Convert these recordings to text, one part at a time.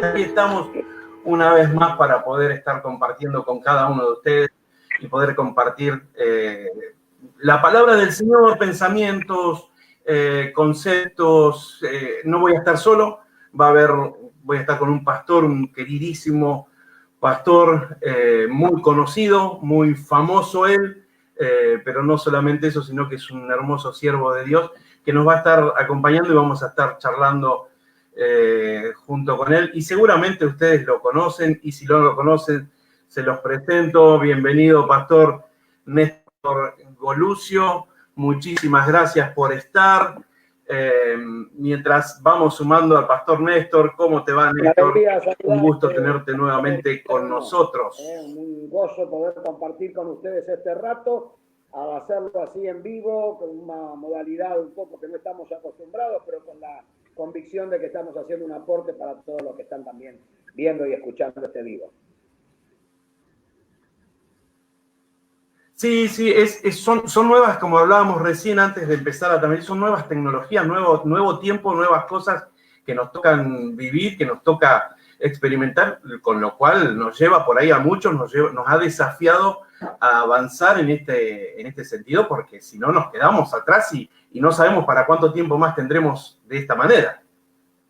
Aquí estamos una vez más para poder estar compartiendo con cada uno de ustedes y poder compartir la palabra del Señor, pensamientos, conceptos. No voy a estar solo, voy a estar con un pastor, un queridísimo pastor, muy conocido, muy famoso él, pero no solamente eso, sino que es un hermoso siervo de Dios que nos va a estar acompañando y vamos a estar charlando junto con él, y seguramente ustedes lo conocen, y si no lo conocen, se los presento. Bienvenido, Pastor Néstor Golucio, muchísimas gracias por estar. Mientras vamos sumando al Pastor Néstor, ¿cómo te va, Néstor? Un gusto tenerte nuevamente con nosotros. Un gozo poder compartir con ustedes este rato, a hacerlo así en vivo, con una modalidad un poco que no estamos acostumbrados, pero con la convicción de que estamos haciendo un aporte para todos los que están también viendo y escuchando este vivo. Sí, son nuevas, como hablábamos recién antes de empezar a transmitir, son nuevas tecnologías, nuevo tiempo, nuevas cosas que nos tocan vivir, que nos toca experimentar, con lo cual nos lleva por ahí a muchos, nos ha desafiado a avanzar en este sentido, porque si no nos quedamos atrás y no sabemos para cuánto tiempo más tendremos de esta manera.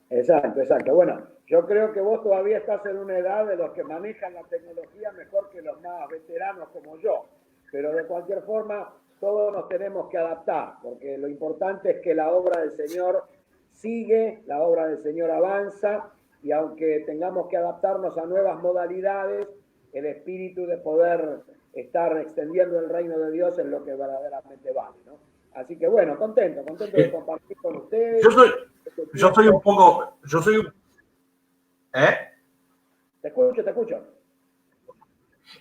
Exacto. Bueno, yo creo que vos todavía estás en una edad de los que manejan la tecnología mejor que los más veteranos como yo, pero de cualquier forma todos nos tenemos que adaptar, porque lo importante es que la obra del Señor sigue, la obra del Señor avanza, y aunque tengamos que adaptarnos a nuevas modalidades, el espíritu de poder estar extendiendo el reino de Dios es lo que verdaderamente vale, ¿no? Así que bueno, contento de compartir con ustedes. Yo soy un poco... Te escucho.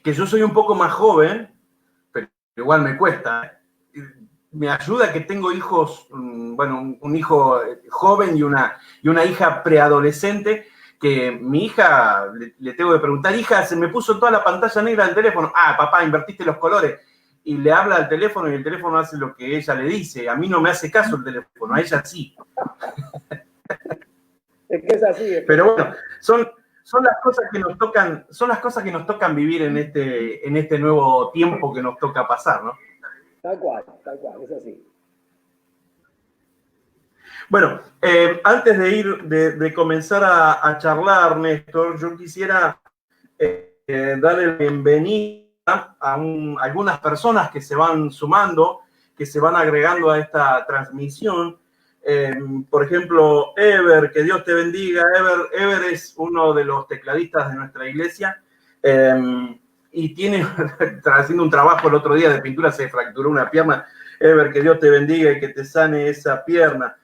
Que yo soy un poco más joven, pero igual me cuesta. Me ayuda que tengo hijos, bueno, un hijo joven y una hija preadolescente, que mi hija, le tengo que preguntar, hija, se me puso toda la pantalla negra del teléfono. Ah, papá, invertiste los colores. Y le habla al teléfono y el teléfono hace lo que ella le dice. A mí no me hace caso el teléfono, a ella sí. Es que es así. Pero bueno, son las cosas que nos tocan vivir en este nuevo tiempo que nos toca pasar, ¿no? Tal cual, es así. Bueno, antes de comenzar a charlar, Néstor, yo quisiera darle la bienvenida a algunas personas que se van sumando, que se van agregando a esta transmisión. Por ejemplo, Ever, que Dios te bendiga. Ever es uno de los tecladistas de nuestra iglesia, y está haciendo un trabajo el otro día de pintura, se fracturó una pierna. Ever, que Dios te bendiga y que te sane esa pierna.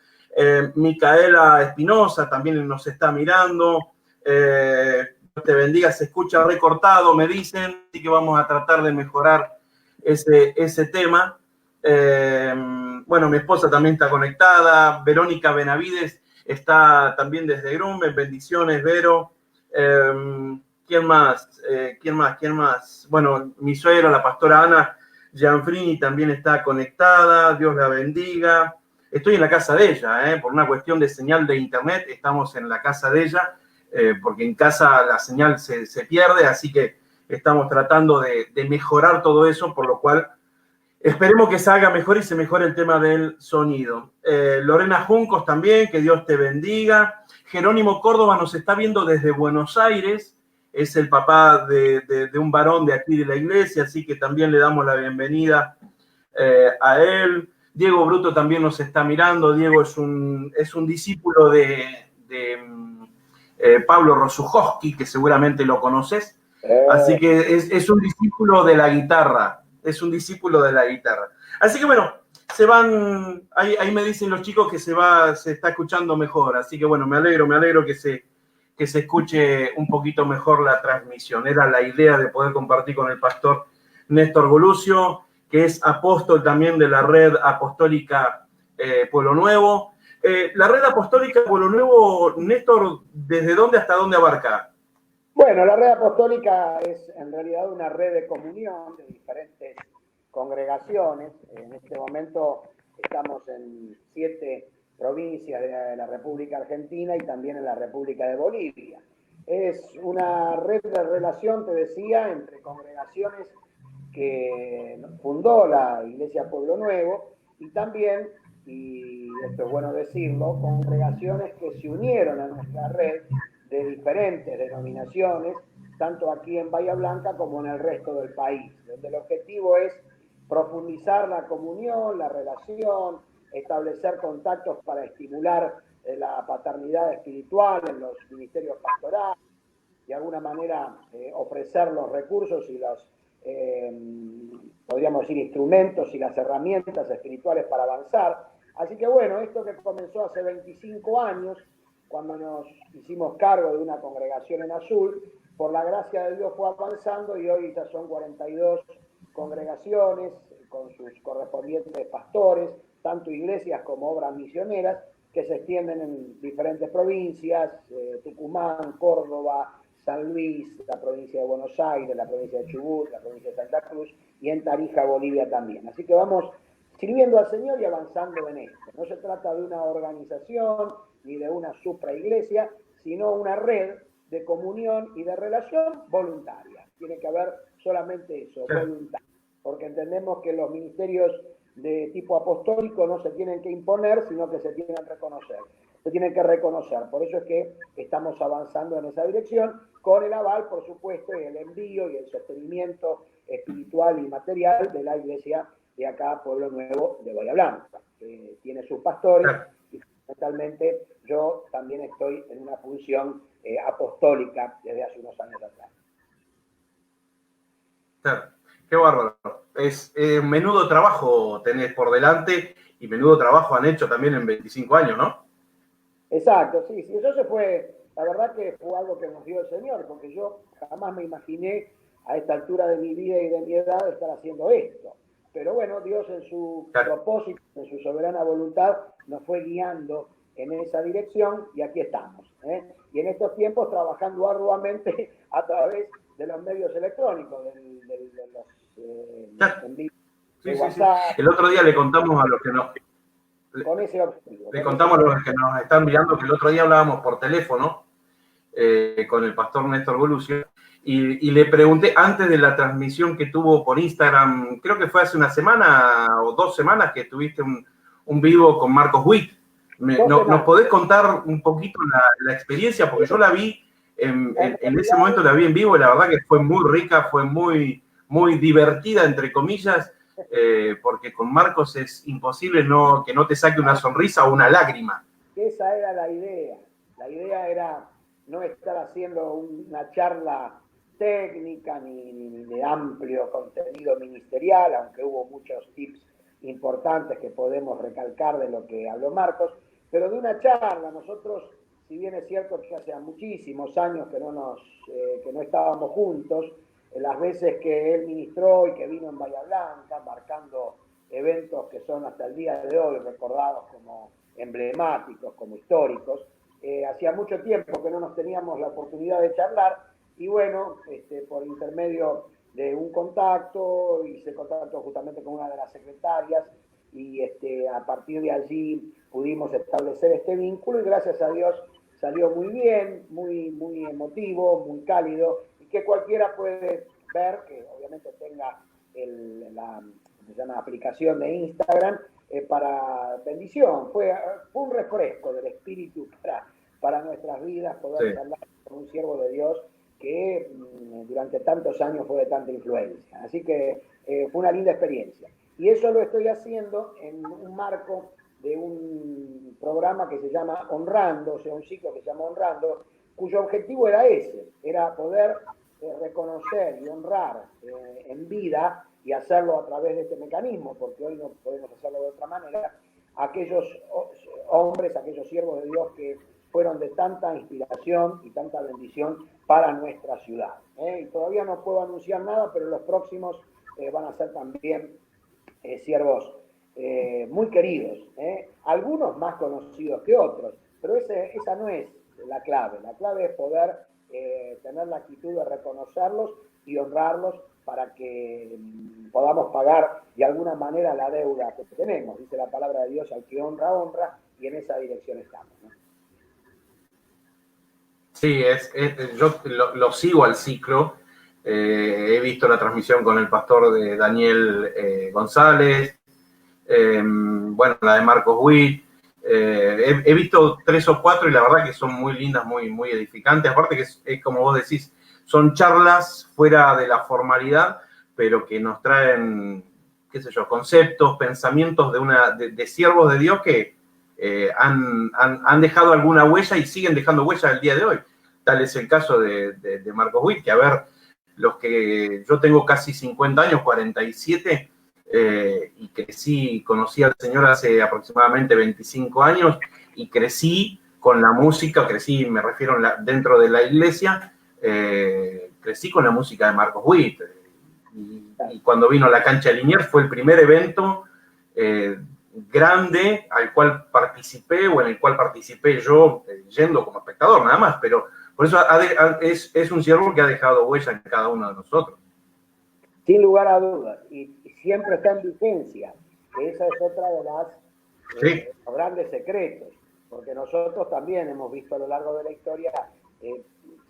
Micaela Espinosa también nos está mirando. Dios te bendiga, se escucha recortado, me dicen, así que vamos a tratar de mejorar ese tema. Bueno, mi esposa también está conectada. Verónica Benavides está también desde Grumben. Bendiciones, Vero. ¿Quién más? Bueno, mi suegra, la pastora Ana Gianfrini, también está conectada. Dios la bendiga. Estoy en la casa de ella, por una cuestión de señal de internet. Estamos en la casa de ella, porque en casa la señal se pierde, así que estamos tratando de mejorar todo eso, por lo cual esperemos que se haga mejor y se mejore el tema del sonido. Lorena Juncos también, que Dios te bendiga. Jerónimo Córdoba nos está viendo desde Buenos Aires. Es el papá de un varón de aquí de la iglesia, así que también le damos la bienvenida a él. Diego Bruto también nos está mirando. Diego es un discípulo de Pablo Rosuchowski, que seguramente lo conoces. Así que es un discípulo de la guitarra. Así que bueno, ahí me dicen los chicos que se está escuchando mejor. Así que bueno, me alegro que se escuche un poquito mejor la transmisión. Era la idea de poder compartir con el pastor Néstor Golucio, que es apóstol también de la Red Apostólica Pueblo Nuevo. La Red Apostólica Pueblo Nuevo, Néstor, ¿desde dónde hasta dónde abarca? Bueno, la Red Apostólica es en realidad una red de comunión de diferentes congregaciones. En este momento estamos en 7 provincias de la República Argentina y también en la República de Bolivia. Es una red de relación, te decía, entre congregaciones que fundó la Iglesia Pueblo Nuevo y también, y esto es bueno decirlo, congregaciones que se unieron a nuestra red de diferentes denominaciones, tanto aquí en Bahía Blanca como en el resto del país, donde el objetivo es profundizar la comunión, la relación, establecer contactos para estimular la paternidad espiritual en los ministerios pastorales, de alguna manera ofrecer los recursos y los, podríamos decir, instrumentos y las herramientas espirituales para avanzar. Así que bueno, esto que comenzó hace 25 años, cuando nos hicimos cargo de una congregación en Azul, por la gracia de Dios fue avanzando y hoy ya son 42 congregaciones con sus correspondientes pastores, tanto iglesias como obras misioneras, que se extienden en diferentes provincias, Tucumán, Córdoba, San Luis, la provincia de Buenos Aires, la provincia de Chubut, la provincia de Santa Cruz y en Tarija, Bolivia también. Así que vamos sirviendo al Señor y avanzando en esto. No se trata de una organización ni de una supraiglesia, sino una red de comunión y de relación voluntaria. Tiene que haber solamente eso, voluntad, porque entendemos que los ministerios de tipo apostólico no se tienen que imponer, sino que se tienen que reconocer. Se tienen que reconocer. Por eso es que estamos avanzando en esa dirección, con el aval, por supuesto, y el envío y el sostenimiento espiritual y material de la iglesia de acá, Pueblo Nuevo de Bahía Blanca, que tiene sus pastores, y fundamentalmente yo también estoy en una función apostólica desde hace unos años atrás. Claro, qué bárbaro. Es menudo trabajo tenés por delante y menudo trabajo han hecho también en 25 años, ¿no? Exacto, sí, sí, eso se fue, la verdad que fue algo que nos dio el Señor, porque yo jamás me imaginé a esta altura de mi vida y de mi edad estar haciendo esto. Pero bueno, Dios en su propósito, en su soberana voluntad, nos fue guiando en esa dirección y aquí estamos. Y en estos tiempos trabajando arduamente a través de los medios electrónicos, de los envíos de WhatsApp. Sí. El otro día le contamos a los que nos... Con ese objetivo. Le contamos a los que nos están mirando que el otro día hablábamos por teléfono con el pastor Néstor Bolucio y le pregunté antes de la transmisión que tuvo por Instagram, creo que fue hace una semana o 2 semanas que tuviste un vivo con Marcos Witt. ¿Nos podés contar un poquito la experiencia? Porque yo la vi, en ese momento la vi en vivo y la verdad que fue muy rica, fue muy, muy divertida, entre comillas, porque con Marcos es imposible que no te saque una sonrisa o una lágrima. Esa era la idea. La idea era no estar haciendo una charla técnica ni de amplio contenido ministerial, aunque hubo muchos tips importantes que podemos recalcar de lo que habló Marcos, pero de una charla. Nosotros, si bien es cierto que hace muchísimos años que no estábamos juntos, las veces que él ministró y que vino en Bahía Blanca, marcando eventos que son hasta el día de hoy recordados como emblemáticos, como históricos, hacía mucho tiempo que no nos teníamos la oportunidad de charlar y bueno, por intermedio de un contacto, hice contacto justamente con una de las secretarias y a partir de allí pudimos establecer este vínculo y gracias a Dios salió muy bien, muy, muy emotivo, muy cálido y que cualquiera puede ver, que obviamente tenga la aplicación de Instagram para bendición. Fue un refresco del espíritu para nuestras vidas poder hablar con un siervo de Dios que durante tantos años fue de tanta influencia. Así que fue una linda experiencia. Y eso lo estoy haciendo en un marco de un programa que se llama Honrando, o sea, un ciclo que se llama Honrando, cuyo objetivo era ese, era poder reconocer y honrar en vida y hacerlo a través de este mecanismo, porque hoy no podemos hacerlo de otra manera, aquellos hombres, aquellos siervos de Dios que fueron de tanta inspiración y tanta bendición para nuestra ciudad. Y todavía no puedo anunciar nada, pero los próximos van a ser también siervos muy queridos, algunos más conocidos que otros, pero esa no es la clave es poder tener la actitud de reconocerlos y honrarlos para que podamos pagar de alguna manera la deuda que tenemos. Dice la palabra de Dios, al que honra, honra, y en esa dirección estamos, ¿no? Sí, yo lo sigo al ciclo. He visto la transmisión con el pastor de Daniel González, bueno, la de Marcos Witt. He visto 3 o 4 y la verdad que son muy lindas, muy edificantes. Aparte que es como vos decís, son charlas fuera de la formalidad, pero que nos traen, qué sé yo, conceptos, pensamientos de siervos de Dios que han dejado alguna huella y siguen dejando huella el día de hoy. Tal es el caso de Marcos Witt, que a ver, los que yo tengo casi 50 años, 47, y crecí, conocí al Señor hace aproximadamente 25 años y crecí con la música, me refiero dentro de la iglesia, crecí con la música de Marcos Witt. Y cuando vino a la cancha de Liniers fue el primer evento grande al cual participé o en el cual participé yo yendo como espectador, nada más, pero por eso es un siervo que ha dejado huella en cada uno de nosotros. Sin lugar a dudas, y siempre está en vigencia, que esa es otra de los grandes secretos, porque nosotros también hemos visto a lo largo de la historia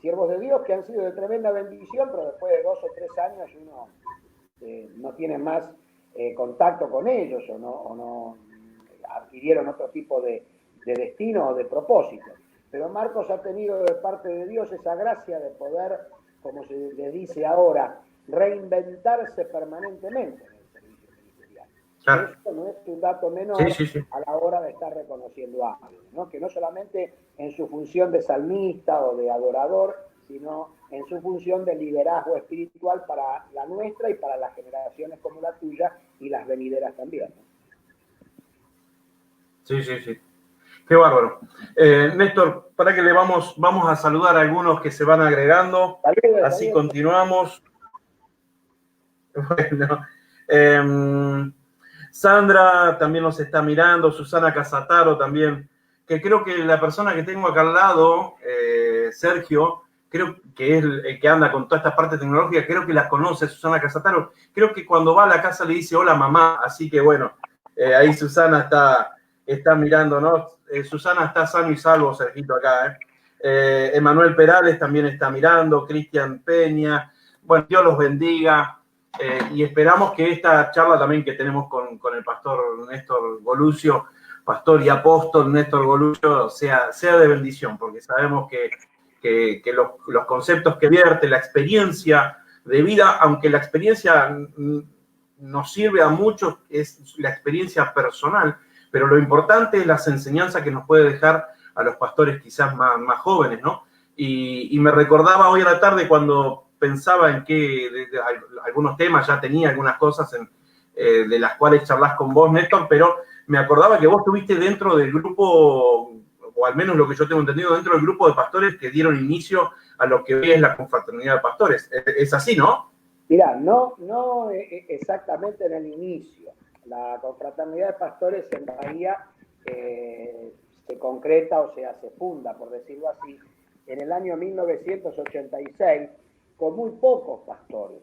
siervos de Dios que han sido de tremenda bendición, pero después de 2 o 3 años uno no tiene más contacto con ellos o no adquirieron otro tipo de destino o de propósito. Pero Marcos ha tenido de parte de Dios esa gracia de poder, como se le dice ahora, reinventarse permanentemente en el servicio ministerial. Claro. Esto no es un dato menor a la hora de estar reconociendo a algo, ¿no? Que no solamente en su función de salmista o de adorador, sino en su función de liderazgo espiritual para la nuestra y para las generaciones como la tuya y las venideras también, ¿no? Sí. Qué bárbaro. Néstor, para que vamos a saludar a algunos que se van agregando. Así continuamos. Bueno, Sandra también nos está mirando, Susana Casataro también, que creo que la persona que tengo acá al lado, Sergio, creo que es el que anda con toda esta parte tecnológica, creo que la conoce, Susana Casataro. Creo que cuando va a la casa le dice hola mamá, así que bueno, ahí Susana está mirando, ¿no? Susana está sano y salvo, Sergito, acá, Emanuel Perales también está mirando, Cristian Peña, bueno, Dios los bendiga. Y esperamos que esta charla también que tenemos con el pastor Néstor Golucio, pastor y apóstol Néstor Golucio, sea de bendición, porque sabemos que los conceptos que vierte, la experiencia de vida, aunque la experiencia nos sirve a muchos, es la experiencia personal, pero lo importante es las enseñanzas que nos puede dejar a los pastores quizás más jóvenes, ¿no? Y me recordaba hoy a la tarde cuando pensaba en que algunos temas, ya tenía algunas cosas de las cuales charlas con vos, Néstor, pero me acordaba que vos estuviste dentro del grupo, o al menos lo que yo tengo entendido, dentro del grupo de pastores que dieron inicio a lo que hoy es la confraternidad de pastores. ¿Es así, no? Mirá, no exactamente en el inicio. La confraternidad de pastores en Bahía se concreta, o sea, se funda, por decirlo así, en el año 1986, con muy pocos pastores,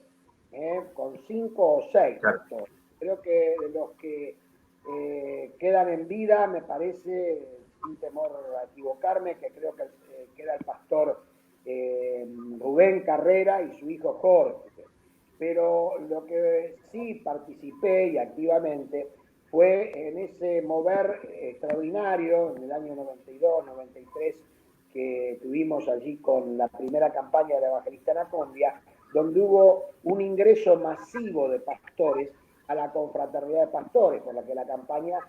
con 5 o 6 pastores. Creo que de los que quedan en vida, me parece, sin temor a equivocarme, que creo que queda el pastor Rubén Carrera y su hijo Jorge. Pero lo que sí participé y activamente fue en ese mover extraordinario en el año 92, 93, que tuvimos allí con la primera campaña de la Evangelista Anacondia, donde hubo un ingreso masivo de pastores a la confraternidad de pastores, por la que la campaña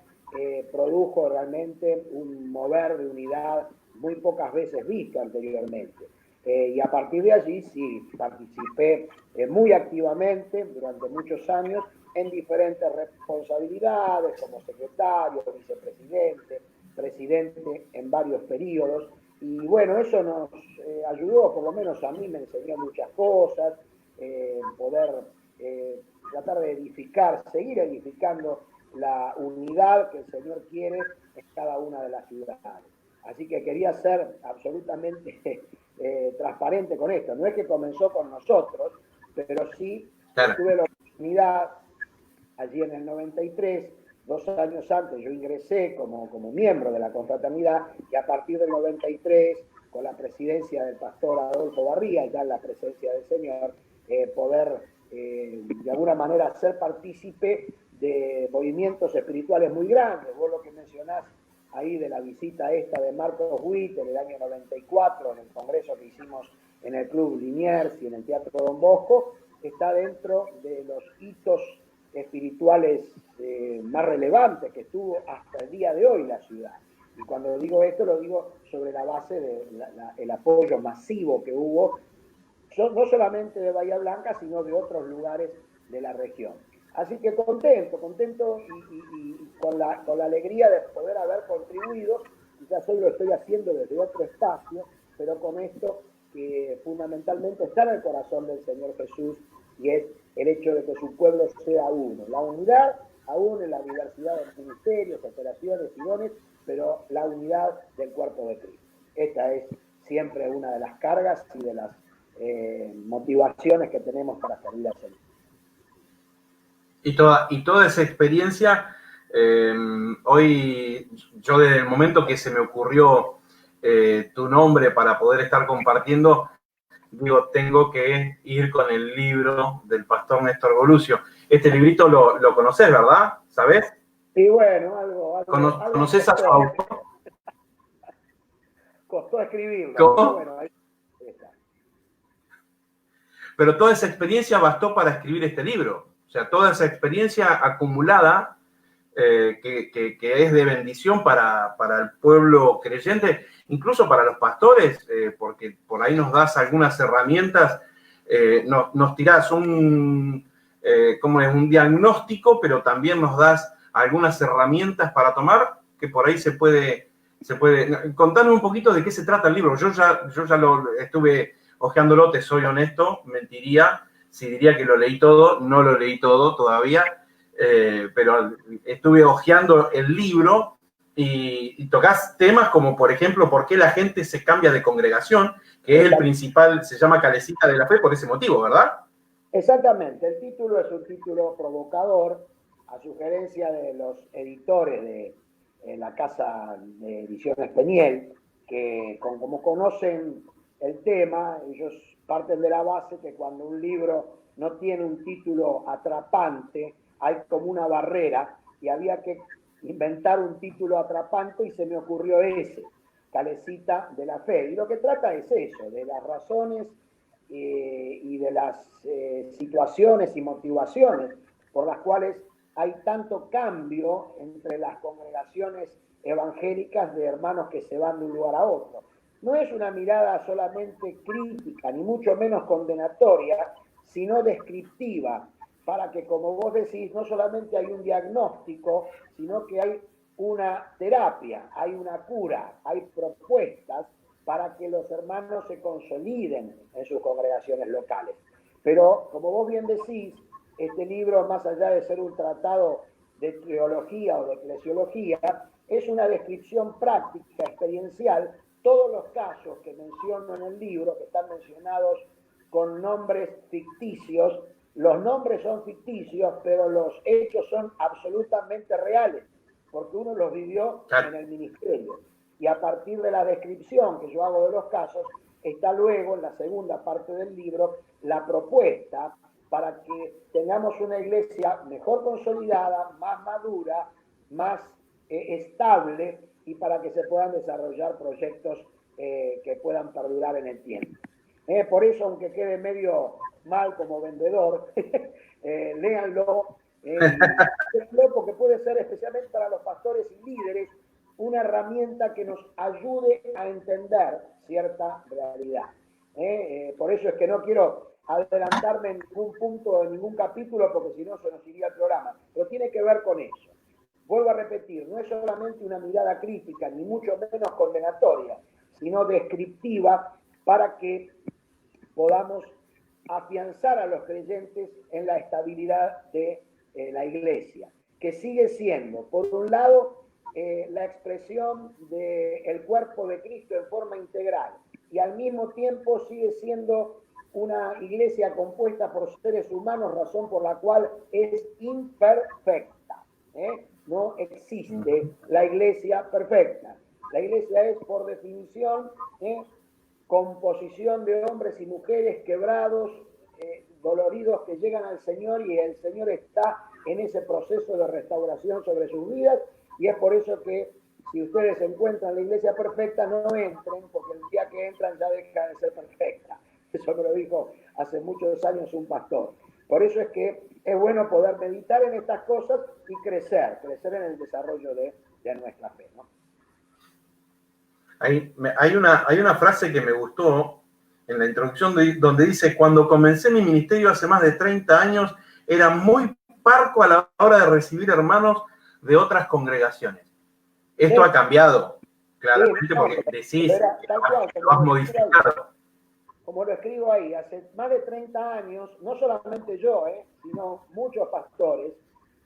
produjo realmente un mover de unidad muy pocas veces visto anteriormente. Y a partir de allí sí participé muy activamente durante muchos años en diferentes responsabilidades como secretario, vicepresidente, presidente en varios periodos. Y bueno, eso nos ayudó, por lo menos a mí me enseñó muchas cosas, poder tratar de edificar, seguir edificando la unidad que el Señor quiere en cada una de las ciudades. Así que quería ser absolutamente transparente con esto. No es que comenzó con nosotros, pero sí tuve la oportunidad, allí en el 93, 2 años antes yo ingresé como miembro de la confraternidad y a partir del 93, con la presidencia del pastor Adolfo Barría, ya en la presencia del Señor, poder de alguna manera ser partícipe de movimientos espirituales muy grandes. Vos lo que mencionás ahí de la visita esta de Marcos Witt en el año 94, en el congreso que hicimos en el Club Liniers y en el Teatro Don Bosco, está dentro de los hitos espirituales más relevantes que tuvo hasta el día de hoy la ciudad. Y cuando digo esto, lo digo sobre la base del apoyo masivo que hubo, no solamente de Bahía Blanca, sino de otros lugares de la región. Así que contento y con la alegría de poder haber contribuido. Quizás hoy lo estoy haciendo desde otro espacio, pero con esto que fundamentalmente está en el corazón del Señor Jesús, y es el hecho de que su pueblo sea uno. La unidad, aún en la diversidad de ministerios, operaciones y dones, pero la unidad del cuerpo de Cristo. Esta es siempre una de las cargas y de las motivaciones que tenemos para servir al Señor. Y toda esa experiencia, hoy yo desde el momento que se me ocurrió tu nombre para poder estar compartiendo, digo, tengo que ir con el libro del pastor Néstor Bolucio. Este librito lo conocés, ¿verdad? ¿Sabés? Y bueno, algo ¿Conocés a su autor? Costó escribirlo. ¿Cómo? Bueno, ahí está. Pero toda esa experiencia bastó para escribir este libro. O sea, toda esa experiencia acumulada que es de bendición para el pueblo creyente, incluso para los pastores, porque por ahí nos das algunas herramientas, nos tirás un diagnóstico, pero también nos das algunas herramientas para tomar, que por ahí se puede. Contanos un poquito de qué se trata el libro. Yo ya lo estuve hojeándolo, te soy honesto, mentiría si diría que lo leí todo, no lo leí todo todavía, pero estuve hojeando el libro y tocas temas como, por ejemplo, por qué la gente se cambia de congregación, que es el principal, se llama Calecita de la Fe por ese motivo, ¿verdad? Exactamente, el título es un título provocador a sugerencia de los editores de la casa de ediciones Peniel, que como conocen el tema, ellos parten de la base que cuando un libro no tiene un título atrapante, hay como una barrera, y había que inventar un título atrapante y se me ocurrió ese, Calecita de la Fe. Y lo que trata es eso, de las razones y de las situaciones y motivaciones por las cuales hay tanto cambio entre las congregaciones evangélicas de hermanos que se van de un lugar a otro. No es una mirada solamente crítica, ni mucho menos condenatoria, sino descriptiva, para que, como vos decís, no solamente hay un diagnóstico, sino que hay una terapia, hay una cura, hay propuestas para que los hermanos se consoliden en sus congregaciones locales. Pero, como vos bien decís, este libro, más allá de ser un tratado de teología o de eclesiología, es una descripción práctica, experiencial. Todos los casos que menciono en el libro, que están mencionados con nombres ficticios, los nombres son ficticios, pero los hechos son absolutamente reales, porque uno los vivió en el ministerio. Y a partir de la descripción que yo hago de los casos, está luego, en la segunda parte del libro, la propuesta para que tengamos una iglesia mejor consolidada, más madura, más estable, y para que se puedan desarrollar proyectos que puedan perdurar en el tiempo. Por eso, aunque quede medio mal como vendedor, léanlo, porque puede ser, especialmente para los pastores y líderes, una herramienta que nos ayude a entender cierta realidad. Por eso es que no quiero adelantarme en ningún punto, en ningún capítulo, porque si no se nos iría el programa, pero tiene que ver con eso. Vuelvo a repetir, no es solamente una mirada crítica, ni mucho menos condenatoria, sino descriptiva, para que podamos afianzar a los creyentes en la estabilidad de la iglesia, que sigue siendo, por un lado, la expresión del cuerpo de Cristo en forma integral, y al mismo tiempo sigue siendo una iglesia compuesta por seres humanos, razón por la cual es imperfecta. No existe la iglesia perfecta. La iglesia es, por definición, composición de hombres y mujeres quebrados, doloridos, que llegan al Señor, y el Señor está en ese proceso de restauración sobre sus vidas, y es por eso que si ustedes encuentran la iglesia perfecta, no entren, porque el día que entran ya deja de ser perfecta. Eso me lo dijo hace muchos años un pastor. Por eso es que es bueno poder meditar en estas cosas y crecer en el desarrollo de nuestra fe, ¿no? Hay una frase que me gustó en la introducción donde dice: cuando comencé mi ministerio hace más de 30 años, era muy parco a la hora de recibir hermanos de otras congregaciones. Esto ha cambiado, claramente, porque decís que lo has modificado. Como lo escribo ahí, hace más de 30 años, no solamente yo, sino muchos pastores,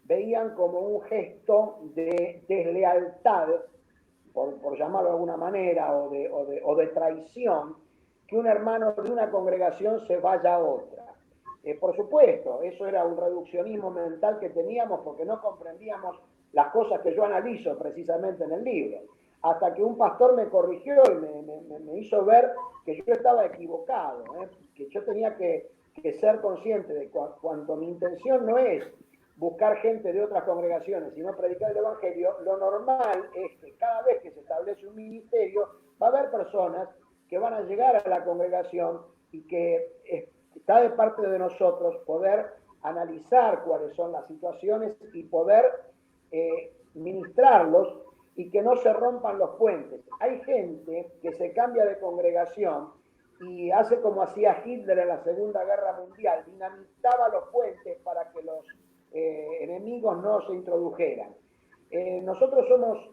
veían como un gesto de deslealtad, por llamarlo de alguna manera, o de traición, que un hermano de una congregación se vaya a otra. Por supuesto, eso era un reduccionismo mental que teníamos porque no comprendíamos las cosas que yo analizo precisamente en el libro. Hasta que un pastor me corrigió y me hizo ver que yo estaba equivocado, que yo tenía que ser consciente de cuando mi intención no es buscar gente de otras congregaciones, sino predicar el Evangelio. Lo normal es que cada vez que se establece un ministerio, va a haber personas que van a llegar a la congregación y que está de parte de nosotros poder analizar cuáles son las situaciones y poder ministrarlos y que no se rompan los puentes. Hay gente que se cambia de congregación y hace como hacía Hitler en la Segunda Guerra Mundial, dinamitaba los puentes para que los enemigos no se introdujeran. Nosotros somos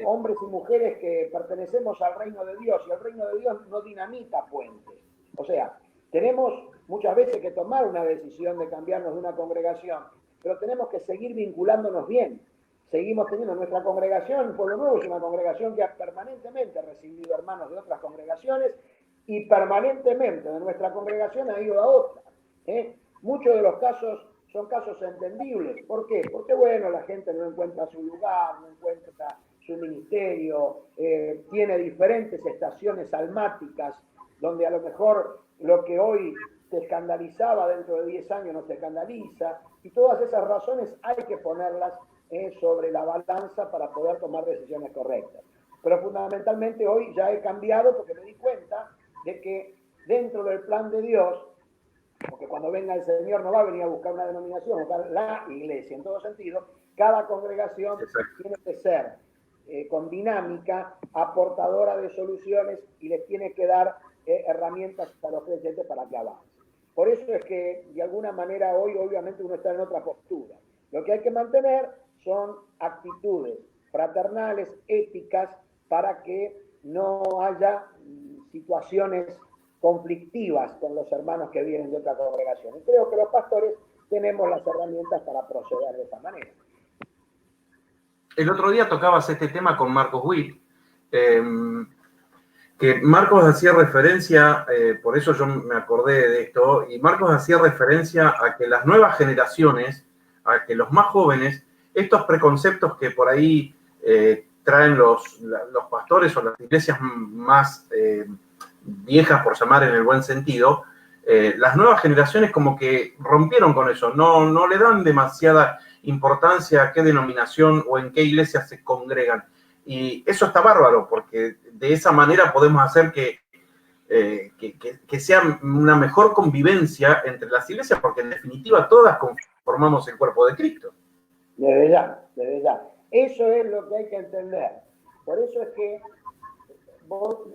hombres y mujeres que pertenecemos al reino de Dios, y el reino de Dios no dinamita puentes. O sea, tenemos muchas veces que tomar una decisión de cambiarnos de una congregación, pero tenemos que seguir vinculándonos bien. Seguimos teniendo nuestra congregación. El Pueblo Nuevo es una congregación que ha permanentemente recibido hermanos de otras congregaciones, y permanentemente de nuestra congregación ha ido a otra. Muchos de los casos son casos entendibles. ¿Por qué? Porque, bueno, la gente no encuentra su lugar, no encuentra su ministerio, tiene diferentes estaciones almáticas, donde a lo mejor lo que hoy te escandalizaba dentro de 10 años no te escandaliza, y todas esas razones hay que ponerlas sobre la balanza para poder tomar decisiones correctas. Pero fundamentalmente hoy ya he cambiado porque me di cuenta de que dentro del plan de Dios, porque cuando venga el Señor no va a venir a buscar una denominación, va a buscar la iglesia en todo sentido, cada congregación tiene que ser con dinámica, aportadora de soluciones, y les tiene que dar herramientas a los creyentes para que avancen. Por eso es que de alguna manera hoy obviamente uno está en otra postura. Lo que hay que mantener son actitudes fraternales, éticas, para que no haya situaciones conflictivas con los hermanos que vienen de otra congregación. Y creo que los pastores tenemos las herramientas para proceder de esa manera. El otro día tocabas este tema con Marcos Witt, que Marcos hacía referencia, por eso yo me acordé de esto, y Marcos hacía referencia a que las nuevas generaciones, a que los más jóvenes, estos preconceptos que por ahí traen los pastores o las iglesias más viejas, por llamar en el buen sentido, las nuevas generaciones como que rompieron con eso, no le dan demasiada importancia a qué denominación o en qué iglesia se congregan. Y eso está bárbaro, porque de esa manera podemos hacer que sea una mejor convivencia entre las iglesias, porque en definitiva todas conformamos el cuerpo de Cristo. Desde ya. Eso es lo que hay que entender. Por eso es que vos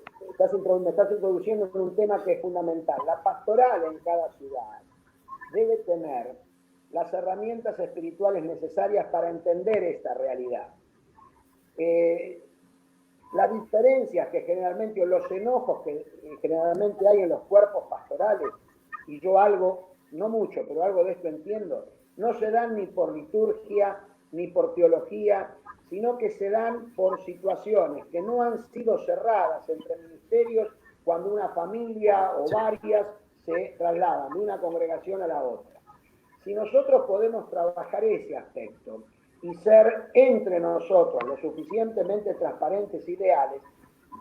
me estás introduciendo en un tema que es fundamental. La pastoral en cada ciudad debe tener las herramientas espirituales necesarias para entender esta realidad. Las diferencias que generalmente, o los enojos que generalmente hay en los cuerpos pastorales, y yo algo, no mucho, pero algo de esto entiendo, no se dan ni por liturgia, ni por teología, sino que se dan por situaciones que no han sido cerradas entre ministerios, cuando una familia o varias se trasladan de una congregación a la otra. Si nosotros podemos trabajar ese aspecto y ser entre nosotros lo suficientemente transparentes y leales,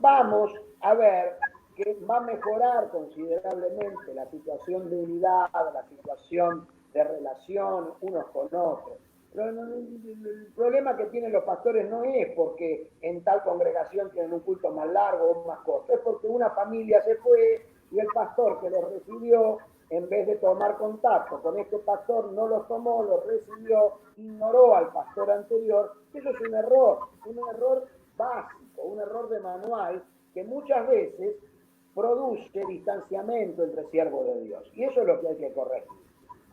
vamos a ver que va a mejorar considerablemente la situación de unidad, la situación de relación unos con otros. El problema que tienen los pastores no es porque en tal congregación tienen un culto más largo o más corto, es porque una familia se fue y el pastor que los recibió, en vez de tomar contacto con este pastor, no los tomó, los recibió, ignoró al pastor anterior. Eso es un error básico, un error de manual que muchas veces produce distanciamiento entre siervos de Dios. Y eso es lo que hay que corregir.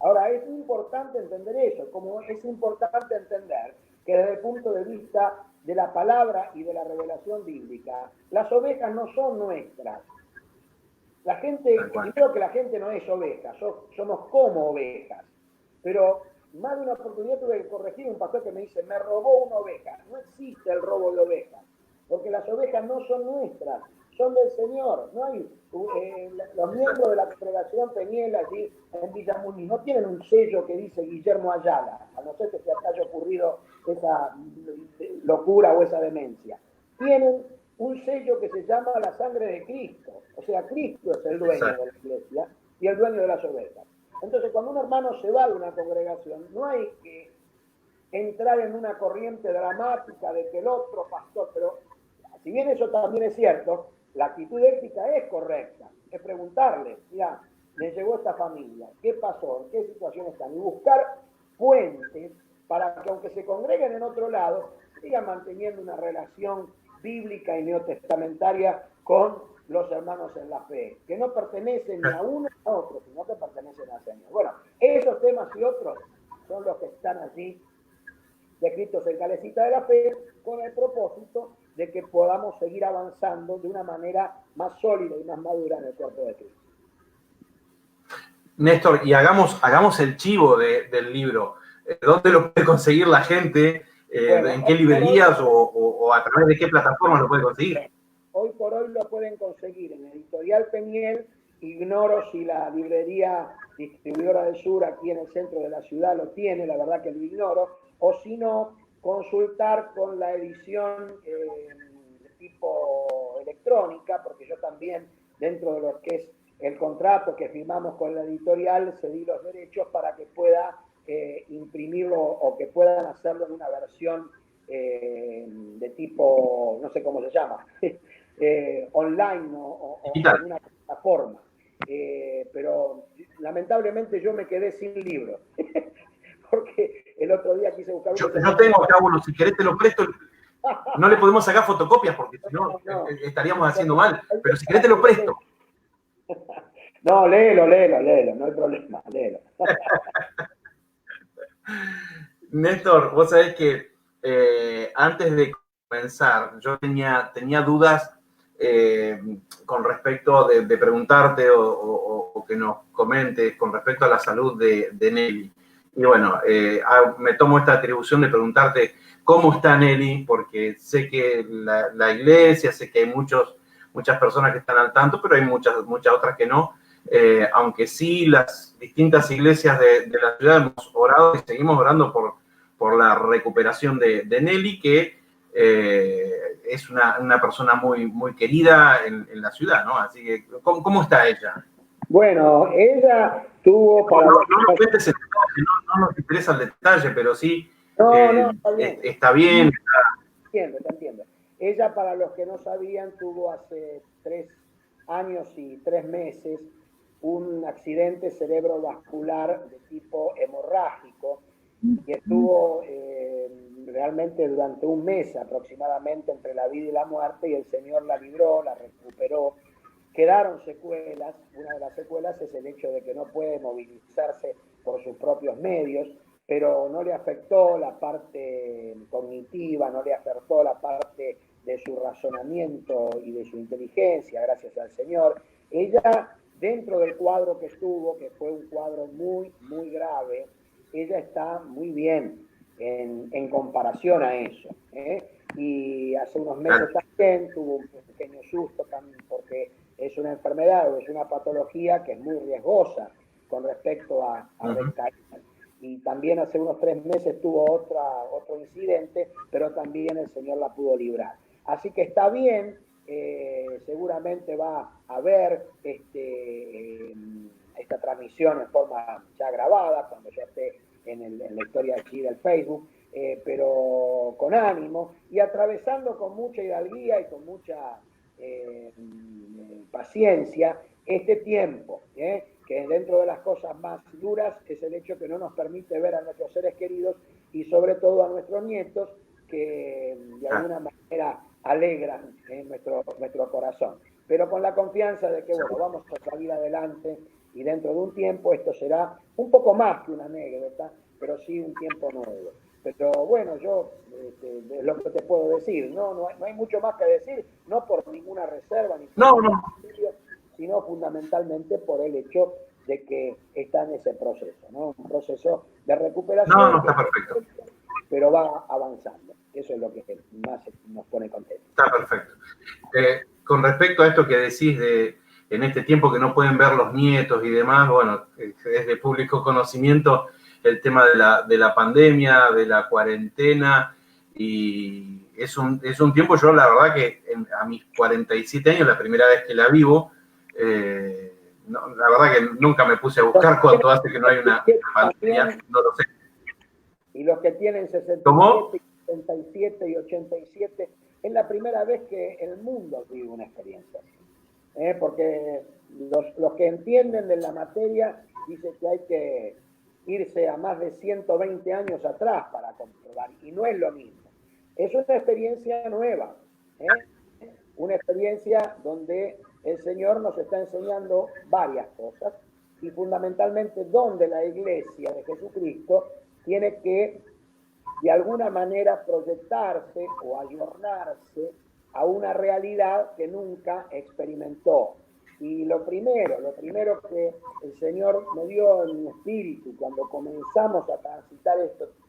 Ahora, es importante entender eso, como es importante entender que desde el punto de vista de la palabra y de la revelación bíblica, las ovejas no son nuestras. La gente, creo que la gente no es oveja, somos como ovejas. Pero más de una oportunidad tuve que corregir un pastor que me dice, me robó una oveja. No existe el robo de ovejas, porque las ovejas no son nuestras, son del Señor. No hay los miembros de la congregación Peniel allí en Villa Muñiz no tienen un sello que dice Guillermo Ayala, a no ser que se haya ocurrido esa locura o esa demencia. Tienen un sello que se llama la sangre de Cristo. O sea, Cristo es el dueño de la iglesia y el dueño de las ovejas. Entonces, cuando un hermano se va de una congregación, no hay que entrar en una corriente dramática de que el otro pastor, pero si bien eso también es cierto, la actitud ética es correcta. Es preguntarle, mira, le llegó esta familia, ¿qué pasó? ¿En qué situación están? Y buscar puentes para que aunque se congreguen en otro lado, sigan manteniendo una relación bíblica y neotestamentaria con los hermanos en la fe, que no pertenecen ni a uno ni a otro, sino que pertenecen al Señor. Bueno, esos temas y otros son los que están allí descritos en Calecita de la Fe, con el propósito de que podamos seguir avanzando de una manera más sólida y más madura en el cuerpo de Cristo. Néstor, y hagamos el chivo del libro. ¿Dónde lo puede conseguir la gente? Bueno, ¿en qué librerías o a través de qué plataformas lo puede conseguir? Hoy por hoy lo pueden conseguir en Editorial Peniel. Ignoro si la librería Distribuidora del Sur aquí en el centro de la ciudad lo tiene, la verdad que lo ignoro. O si no, consultar con la edición de tipo electrónica, porque yo también, dentro de lo que es el contrato que firmamos con la editorial, cedí los derechos para que pueda imprimirlo o que puedan hacerlo en una versión de tipo, no sé cómo se llama, online o en una plataforma. Pero lamentablemente yo me quedé sin libro. Porque el otro día quise buscar uno. Yo tengo acá uno, si querés te lo presto. No le podemos sacar fotocopias porque si no estaríamos haciendo mal. Pero si querés te lo presto. No, léelo, no hay problema, léelo. Néstor, vos sabés que antes de comenzar, yo tenía dudas con respecto de preguntarte o que nos comentes con respecto a la salud de Nelly. Y bueno, me tomo esta atribución de preguntarte cómo está Nelly, porque sé que la iglesia, sé que hay muchas personas que están al tanto, pero hay muchas otras que no. Aunque sí las distintas iglesias de la ciudad hemos orado y seguimos orando por la recuperación de Nelly, que es una persona muy querida en la ciudad, ¿no? Así que, ¿cómo está ella? Bueno, ella tuvo... No nos interesa el detalle, pero sí está bien. Te entiendo. Ella, para los que no sabían, tuvo hace 3 años y 3 meses un accidente cerebrovascular de tipo hemorrágico que estuvo realmente durante un mes aproximadamente entre la vida y la muerte, y el Señor la libró, la recuperó. Quedaron secuelas. Una de las secuelas es el hecho de que no puede movilizarse por sus propios medios, pero no le afectó la parte cognitiva, no le afectó la parte de su razonamiento y de su inteligencia, gracias al Señor. Ella, dentro del cuadro que estuvo, que fue un cuadro muy grave, ella está muy bien en comparación a eso. Y hace unos meses también tuvo un pequeño susto también porque es una enfermedad o es una patología que es muy riesgosa con respecto a recaídas. Y también hace unos 3 meses tuvo otro incidente, pero también el Señor la pudo librar. Así que está bien, seguramente va a haber esta transmisión en forma ya grabada, cuando ya esté en la historia allí del Facebook, pero con ánimo y atravesando con mucha hidalguía y con mucha paciencia este tiempo, que dentro de las cosas más duras es el hecho que no nos permite ver a nuestros seres queridos y sobre todo a nuestros nietos, que de alguna manera alegran nuestro corazón. Pero con la confianza de que, bueno, vamos a salir adelante y dentro de un tiempo esto será un poco más que una anécdota, pero sí un tiempo nuevo. Pero bueno, yo es lo que te puedo decir, no hay mucho más que decir, no por ninguna reserva ni por ningún estudio, sino fundamentalmente por el hecho de que está en ese proceso, ¿no? Un proceso de recuperación. No, está perfecto. Pero va avanzando. Eso es lo que más nos pone contentos. Está perfecto. Con respecto a esto que decís en este tiempo que no pueden ver los nietos y demás, bueno, es de público conocimiento el tema de la pandemia, de la cuarentena, y es un tiempo, yo la verdad que a mis 47 años, la primera vez que la vivo, la verdad que nunca me puse a buscar cuánto hace que no hay una pandemia, no lo sé. Y los que tienen 67, ¿Cómo? 67 y 87, es la primera vez que el mundo vive una experiencia así. Porque los que entienden de la materia dicen que hay que irse a más de 120 años atrás para comprobar, y no es lo mismo. Es una experiencia nueva, una experiencia donde el Señor nos está enseñando varias cosas y fundamentalmente donde la Iglesia de Jesucristo tiene que de alguna manera proyectarse o ayornarse a una realidad que nunca experimentó. Y lo primero que el Señor me dio en mi espíritu cuando comenzamos a transitar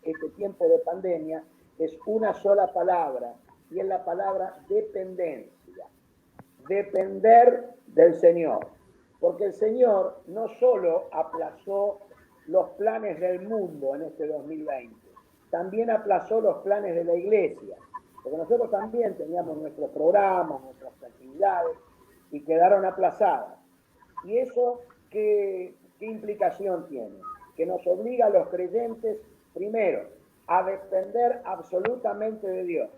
este tiempo de pandemia es una sola palabra, y es la palabra dependencia. Depender del Señor. Porque el Señor no solo aplazó los planes del mundo en este 2020, también aplazó los planes de la Iglesia. Porque nosotros también teníamos nuestros programas, nuestras actividades, y quedaron aplazadas. ¿Y eso qué implicación tiene? Que nos obliga a los creyentes, primero, a depender absolutamente de Dios.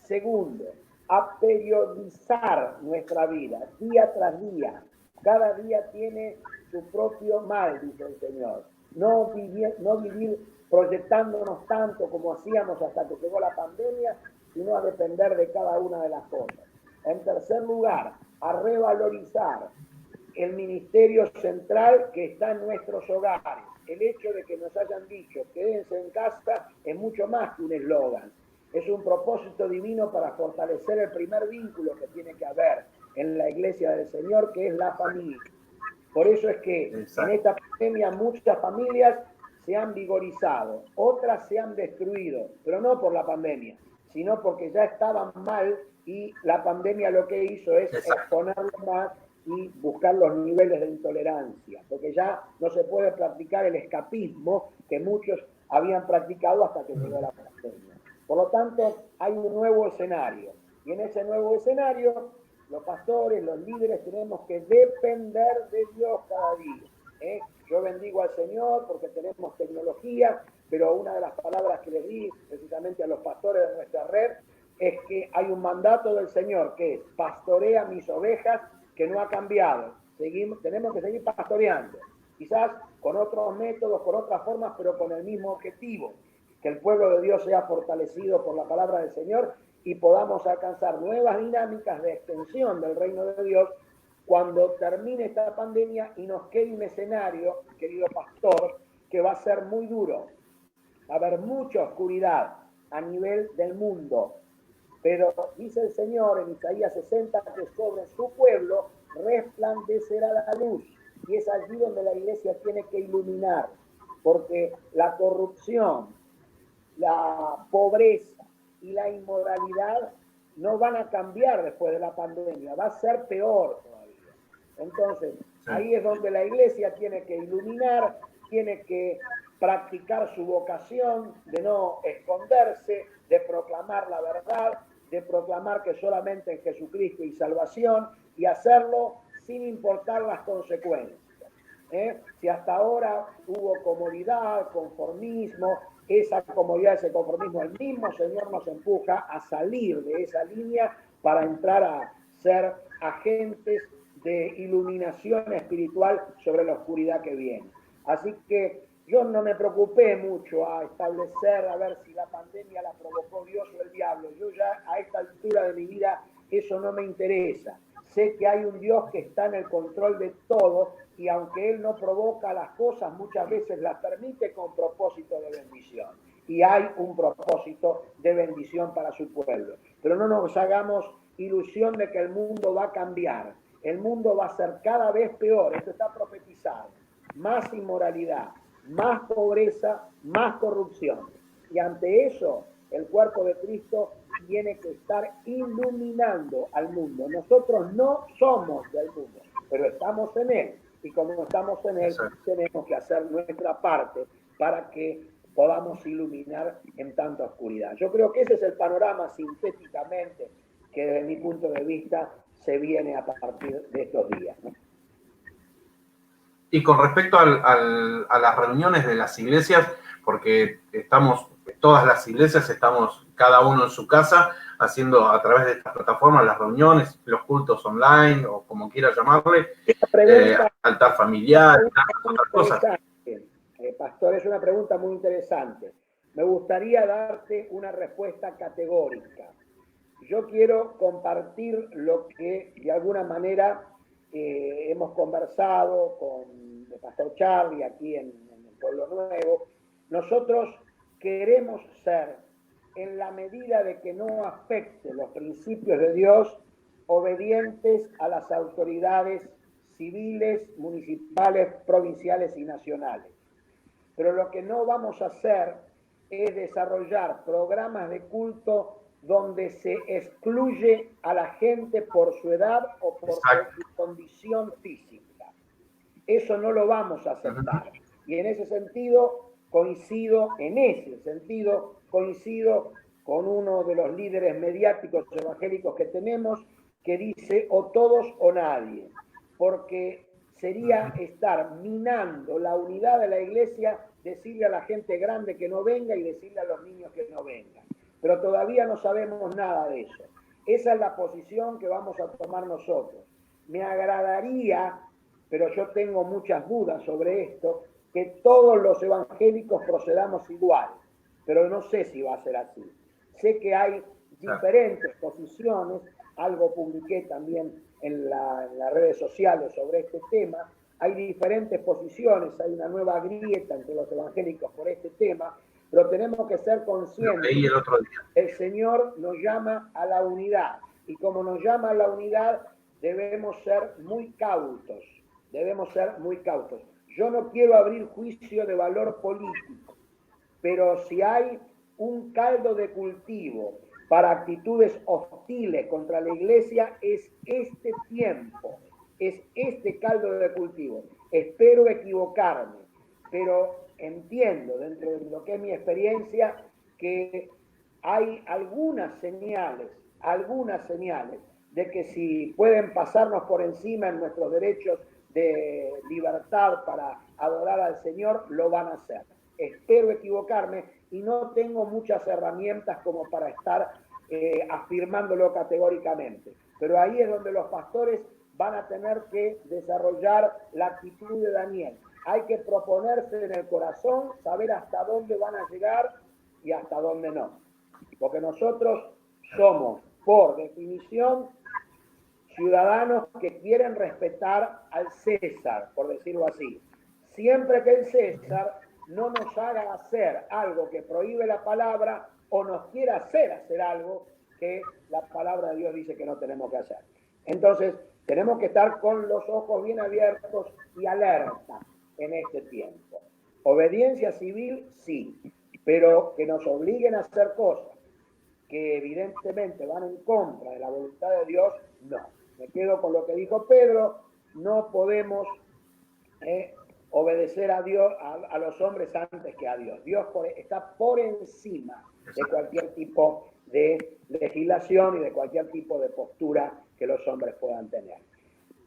Segundo, a periodizar nuestra vida, día tras día. Cada día tiene su propio mal, dice el Señor. No vivir proyectándonos tanto como hacíamos hasta que llegó la pandemia, sino a depender de cada una de las cosas. En tercer lugar, a revalorizar el ministerio central que está en nuestros hogares. El hecho de que nos hayan dicho quédense en casa es mucho más que un eslogan. Es un propósito divino para fortalecer el primer vínculo que tiene que haber en la iglesia del Señor, que es la familia. Por eso es que en esta pandemia muchas familias se han vigorizado, otras se han destruido, pero no por la pandemia, sino porque ya estaban mal y la pandemia lo que hizo es exponerlos más y buscar los niveles de intolerancia, porque ya no se puede practicar el escapismo que muchos habían practicado hasta que llegó la pandemia. Por lo tanto, hay un nuevo escenario, y en ese nuevo escenario los pastores, los líderes tenemos que depender de Dios cada día. Yo bendigo al Señor porque tenemos tecnología, pero una de las palabras que les di precisamente a los pastores de nuestra red es que hay un mandato del Señor que es pastorea mis ovejas, que no ha cambiado. Tenemos que seguir pastoreando, quizás con otros métodos, con otras formas, pero con el mismo objetivo, que el pueblo de Dios sea fortalecido por la palabra del Señor y podamos alcanzar nuevas dinámicas de extensión del reino de Dios cuando termine esta pandemia y nos quede un escenario, querido pastor, que va a ser muy duro. Va a haber mucha oscuridad a nivel del mundo. Pero dice el Señor en Isaías 60 que sobre su pueblo resplandecerá la luz. Y es allí donde la iglesia tiene que iluminar. Porque la corrupción, la pobreza y la inmoralidad no van a cambiar después de la pandemia. Va a ser peor todavía. Entonces, ahí es donde la iglesia tiene que iluminar, tiene que practicar su vocación de no esconderse, de proclamar la verdad, de proclamar que solamente en Jesucristo hay salvación y hacerlo sin importar las consecuencias. Si hasta ahora hubo comodidad, conformismo, esa comodidad, ese conformismo, el mismo Señor nos empuja a salir de esa línea para entrar a ser agentes de iluminación espiritual sobre la oscuridad que viene. Así que yo no me preocupé mucho a establecer, a ver si la pandemia la provocó Dios o el diablo. Yo ya a esta altura de mi vida eso no me interesa. Sé que hay un Dios que está en el control de todo y aunque Él no provoca las cosas, muchas veces las permite con propósito de bendición. Y hay un propósito de bendición para su pueblo. Pero no nos hagamos ilusión de que el mundo va a cambiar. El mundo va a ser cada vez peor. Esto está profetizado. Más inmoralidad, más pobreza, más corrupción. Y ante eso, el cuerpo de Cristo tiene que estar iluminando al mundo. Nosotros no somos del mundo, pero estamos en él. Y como estamos en él, tenemos que hacer nuestra parte para que podamos iluminar en tanta oscuridad. Yo creo que ese es el panorama sintéticamente que desde mi punto de vista se viene a partir de estos días, ¿no? Y con respecto a las reuniones de las iglesias, porque todas las iglesias estamos cada uno en su casa haciendo a través de estas plataformas las reuniones, los cultos online o como quiera llamarle, altar familiar, tantas otras cosas. Pastor, es una pregunta muy interesante. Me gustaría darte una respuesta categórica. Yo quiero compartir lo que de alguna manera hemos conversado con el Pastor Charlie aquí en el Pueblo Nuevo. Nosotros queremos ser, en la medida de que no afecte los principios de Dios, obedientes a las autoridades civiles, municipales, provinciales y nacionales. Pero lo que no vamos a hacer es desarrollar programas de culto donde se excluye a la gente por su edad o por su condición física. Eso no lo vamos a aceptar. Y en ese sentido coincido con uno de los líderes mediáticos evangélicos que tenemos, que dice o todos o nadie, porque sería estar minando la unidad de la iglesia, decirle a la gente grande que no venga y decirle a los niños que no vengan. Pero todavía no sabemos nada de eso. Esa es la posición que vamos a tomar nosotros. Me agradaría, pero yo tengo muchas dudas sobre esto, que todos los evangélicos procedamos igual, pero no sé si va a ser así. Sé que hay diferentes posiciones, algo publiqué también en las redes sociales sobre este tema, hay diferentes posiciones, hay una nueva grieta entre los evangélicos por este tema, pero tenemos que ser conscientes. El Señor nos llama a la unidad, y como nos llama a la unidad, debemos ser muy cautos, Yo no quiero abrir juicio de valor político, pero si hay un caldo de cultivo para actitudes hostiles contra la iglesia, es este tiempo, es este caldo de cultivo. Espero equivocarme, pero entiendo dentro de lo que es mi experiencia que hay algunas señales de que si pueden pasarnos por encima en nuestros derechos de libertad para adorar al Señor, lo van a hacer. Espero equivocarme y no tengo muchas herramientas como para estar afirmándolo categóricamente. Pero ahí es donde los pastores van a tener que desarrollar la actitud de Daniel. Hay que proponerse en el corazón, saber hasta dónde van a llegar y hasta dónde no. Porque nosotros somos, por definición, ciudadanos que quieren respetar al César, por decirlo así. Siempre que el César no nos haga hacer algo que prohíbe la palabra o nos quiera hacer algo que la palabra de Dios dice que no tenemos que hacer. Entonces, tenemos que estar con los ojos bien abiertos y alerta en este tiempo. Obediencia civil, sí, pero que nos obliguen a hacer cosas que evidentemente van en contra de la voluntad de Dios, no. Me quedo con lo que dijo Pedro, no podemos obedecer a Dios, a los hombres antes que a Dios. Dios está por encima de cualquier tipo de legislación y de cualquier tipo de postura que los hombres puedan tener.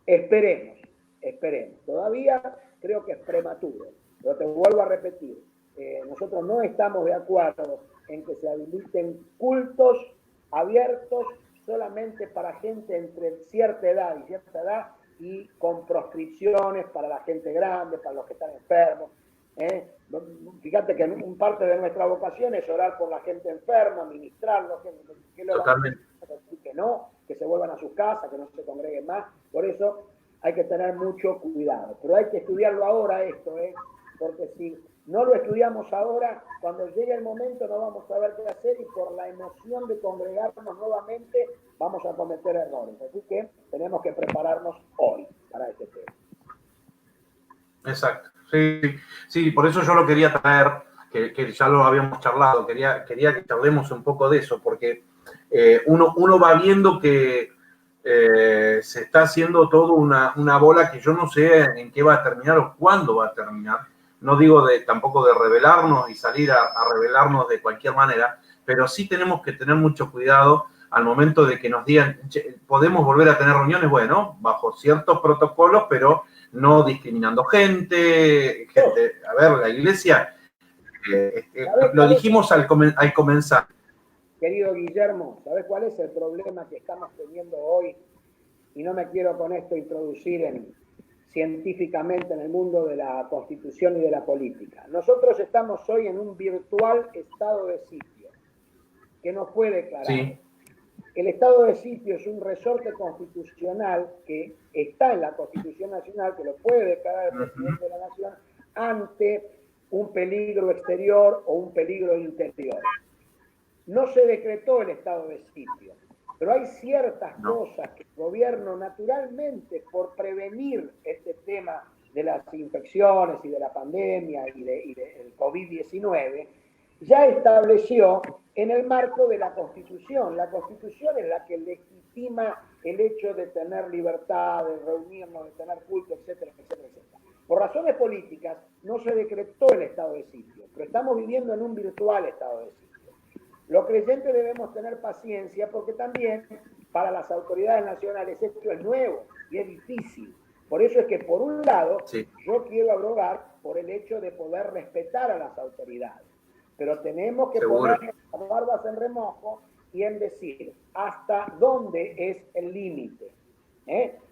Esperemos. Todavía creo que es prematuro, pero te vuelvo a repetir, nosotros no estamos de acuerdo en que se habiliten cultos abiertos solamente para gente entre cierta edad y cierta edad y con proscripciones para la gente grande, para los que están enfermos. Fíjate que un parte de nuestra vocación es orar por la gente enferma, ministrarlos, que no, que se vuelvan a sus casas, que no se congreguen más. Por eso hay que tener mucho cuidado. Pero hay que estudiarlo ahora esto, porque si no lo estudiamos ahora, cuando llegue el momento no vamos a saber qué hacer y por la emoción de congregarnos nuevamente vamos a cometer errores. Así que tenemos que prepararnos hoy para este tema. Exacto. Sí, por eso yo lo quería traer, que ya lo habíamos charlado, quería que charlemos un poco de eso, porque uno va viendo que se está haciendo todo una bola que yo no sé en qué va a terminar o cuándo va a terminar. No digo tampoco de rebelarnos y salir a rebelarnos de cualquier manera, pero sí tenemos que tener mucho cuidado al momento de que nos digan, podemos volver a tener reuniones, bueno, bajo ciertos protocolos, pero no discriminando gente. A ver, la iglesia, lo dijimos al comenzar. Querido Guillermo, ¿sabes cuál es el problema que estamos teniendo hoy? Y no me quiero con esto introducir científicamente en el mundo de la Constitución y de la política. Nosotros estamos hoy en un virtual estado de sitio que no fue declarado. Sí. El estado de sitio es un resorte constitucional que está en la Constitución Nacional, que lo puede declarar el presidente de la Nación ante un peligro exterior o un peligro interior. No se decretó el estado de sitio, pero hay ciertas cosas que el gobierno naturalmente, por prevenir este tema de las infecciones y de la pandemia y del COVID-19, ya estableció en el marco de la Constitución. La Constitución es la que legitima el hecho de tener libertad, de reunirnos, de tener culto, etcétera, etcétera, etcétera. Por razones políticas no se decretó el estado de sitio, pero estamos viviendo en un virtual estado de sitio. Los creyentes debemos tener paciencia porque también para las autoridades nacionales esto es nuevo y es difícil. Por eso es que, por un lado, yo quiero abogar por el hecho de poder respetar a las autoridades. Pero tenemos que poner las barbas en remojo y en decir hasta dónde es el límite.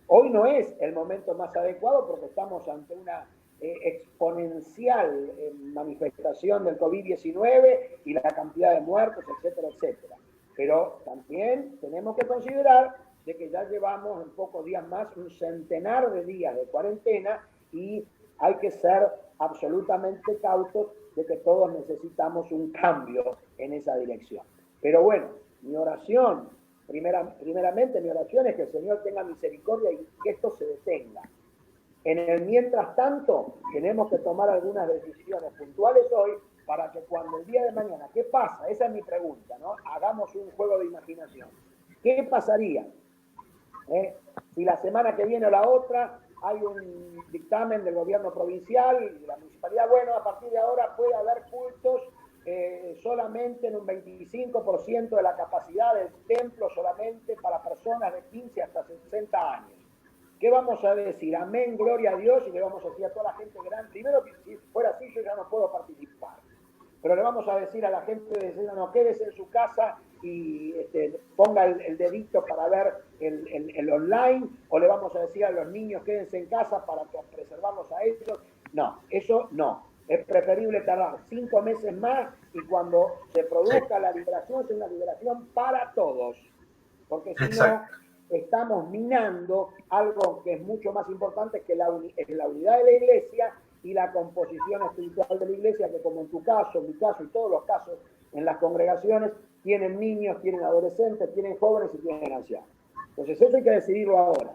Hoy no es el momento más adecuado porque estamos ante una exponencial manifestación del COVID-19 y la cantidad de muertos, etcétera, etcétera. Pero también tenemos que considerar de que ya llevamos en pocos días más un centenar de días de cuarentena y hay que ser absolutamente cautos de que todos necesitamos un cambio en esa dirección. Pero bueno, mi oración, primeramente mi oración es que el Señor tenga misericordia y que esto se detenga. En el mientras tanto, tenemos que tomar algunas decisiones puntuales hoy para que cuando el día de mañana, ¿qué pasa? Esa es mi pregunta, ¿no? Hagamos un juego de imaginación. ¿Qué pasaría si la semana que viene o la otra hay un dictamen del gobierno provincial y de la municipalidad? Bueno, a partir de ahora puede haber cultos solamente en un 25% de la capacidad del templo, solamente para personas de 15 hasta 60 años. ¿Qué vamos a decir? Amén, gloria a Dios, y le vamos a decir a toda la gente grande. Primero, que si fuera así, yo ya no puedo participar. Pero le vamos a decir a la gente de no, quédese en su casa y ponga el dedito para ver el online, o le vamos a decir a los niños quédense en casa para preservarlos a ellos. No, eso no. Es preferible tardar 5 meses más y cuando se produzca la liberación, sea una liberación para todos. Porque si no, estamos minando algo que es mucho más importante, que la unidad de la iglesia y la composición espiritual de la iglesia, que como en tu caso, en mi caso y todos los casos en las congregaciones, tienen niños, tienen adolescentes, tienen jóvenes y tienen ancianos. Entonces eso hay que decidirlo ahora.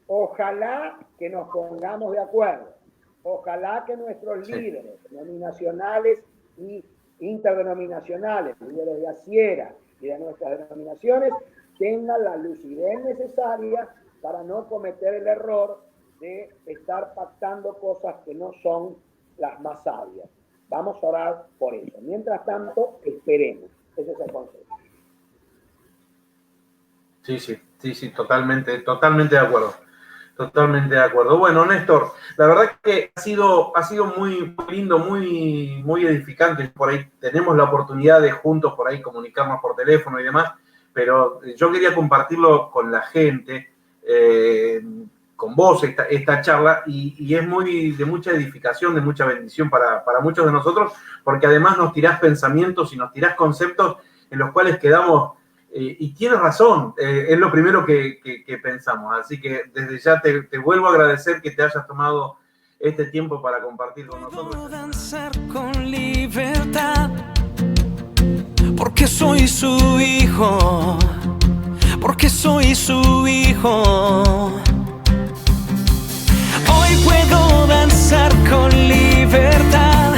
Ojalá que nos pongamos de acuerdo. Ojalá que nuestros líderes denominacionales y interdenominacionales, líderes de Asiera y de nuestras denominaciones, tengan la lucidez necesaria para no cometer el error de estar pactando cosas que no son las más sabias. Vamos a orar por eso. Mientras tanto, esperemos. Ese es el consejo. Sí, totalmente de acuerdo. Totalmente de acuerdo. Bueno, Néstor, la verdad que ha sido muy lindo, muy edificante. Por ahí tenemos la oportunidad de juntos por ahí comunicarnos por teléfono y demás, pero yo quería compartirlo con la gente, con vos esta charla, y es de mucha edificación, de mucha bendición para muchos de nosotros, porque además nos tirás pensamientos y nos tirás conceptos en los cuales quedamos. Y tienes razón, es lo primero que pensamos. Así que desde ya te vuelvo a agradecer que te hayas tomado este tiempo para compartir con nosotros. Puedo danzar con libertad, porque soy su hijo, porque soy su hijo. Hoy puedo danzar con libertad.